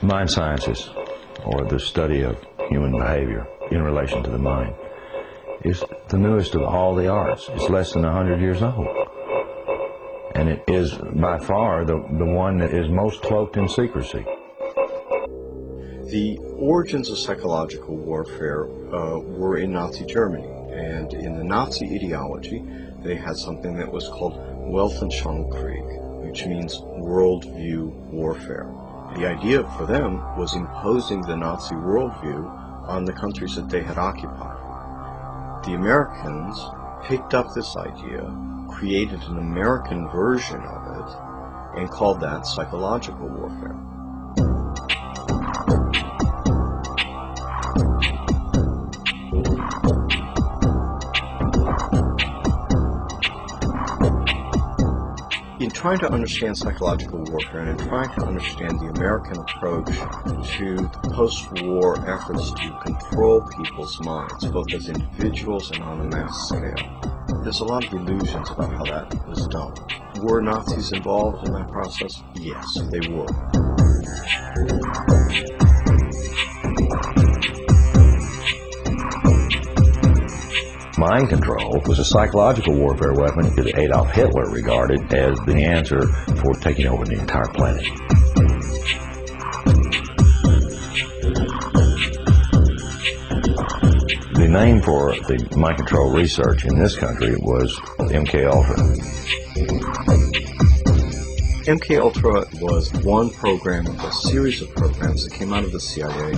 Mind sciences, or the study of human behavior in relation to the mind, is the newest of all the arts. It's less than 100 years old. And it is by far the one that is most cloaked in secrecy. The origins of psychological warfare were in Nazi Germany. And in the Nazi ideology, they had something that was called Weltanschauungskrieg, which means worldview warfare. The idea for them was imposing the Nazi worldview on the countries that they had occupied. The Americans picked up this idea, created an American version of it, and called that psychological warfare. In trying to understand psychological warfare and in trying to understand the American approach to the post-war efforts to control people's minds, both as individuals and on a mass scale, there's a lot of illusions about how that was done. Were Nazis involved in that process? Yes, they were. Mind control was a psychological warfare weapon that Adolf Hitler regarded as the answer for taking over the entire planet. The name for the mind control research in this country was MK Ultra. MK Ultra was one program of a series of programs that came out of the CIA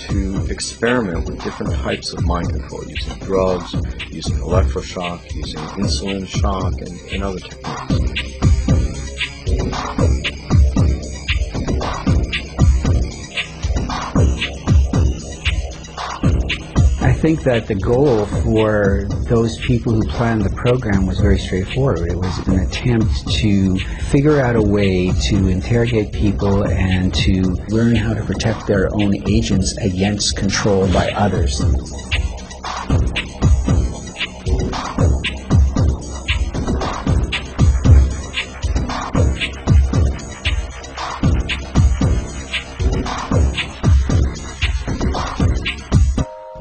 to experiment with different types of mind control, using drugs, using electroshock, using insulin shock, and other techniques. I think that the goal for those people who planned the program was very straightforward. It was an attempt to figure out a way to interrogate people and to learn how to protect their own agents against control by others.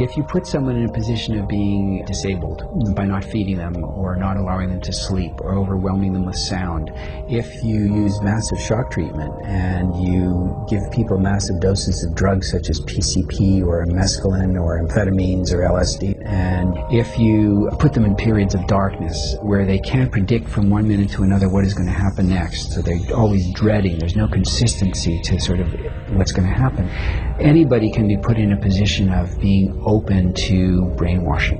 If you put someone in a position of being disabled by not feeding them or not allowing them to sleep or overwhelming them with sound, if you use massive shock treatment and you give people massive doses of drugs such as PCP or mescaline or amphetamines or LSD, and if you put them in periods of darkness where they can't predict from one minute to another what is going to happen next, so they're always dreading, there's no consistency to sort of what's going to happen, anybody can be put in a position of being open to brainwashing.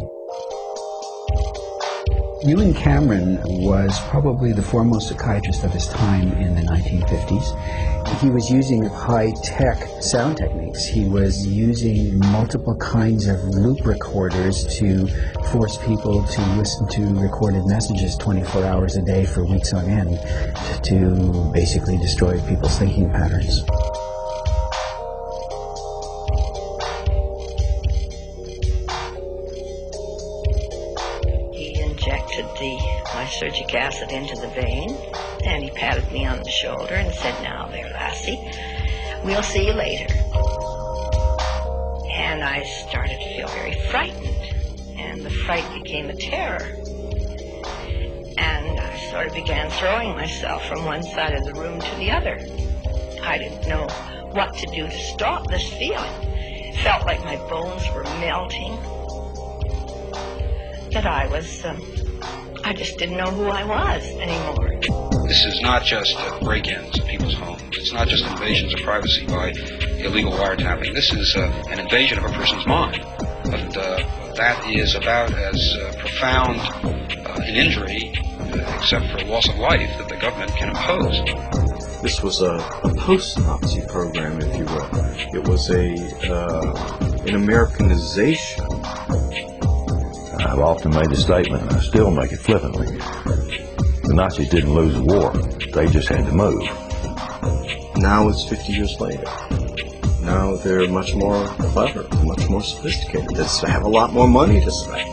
Ewan Cameron was probably the foremost psychiatrist of his time in the 1950s. He was using high-tech sound techniques. He was using multiple kinds of loop recorders to force people to listen to recorded messages 24 hours a day for weeks on end to basically destroy people's thinking patterns. The lysergic acid into the vein, and he patted me on the shoulder and said, "Now there, lassie, we'll see you later." And I started to feel very frightened, and the fright became a terror. And I sort of began throwing myself from one side of the room to the other. I didn't know what to do to stop this feeling. It felt like my bones were melting, that I just didn't know who I was anymore. This is not just break-ins of people's homes. It's not just invasions of privacy by illegal wiretapping. This is an invasion of a person's mind. And that is about as profound an injury, except for loss of life, that the government can impose. This was a post-Nazi program, if you will. It was an Americanization. I've often made the statement, and I still make it flippantly. The Nazis didn't lose the war. They just had to move. Now it's 50 years later. Now they're much more clever, much more sophisticated. They have a lot more money to spend.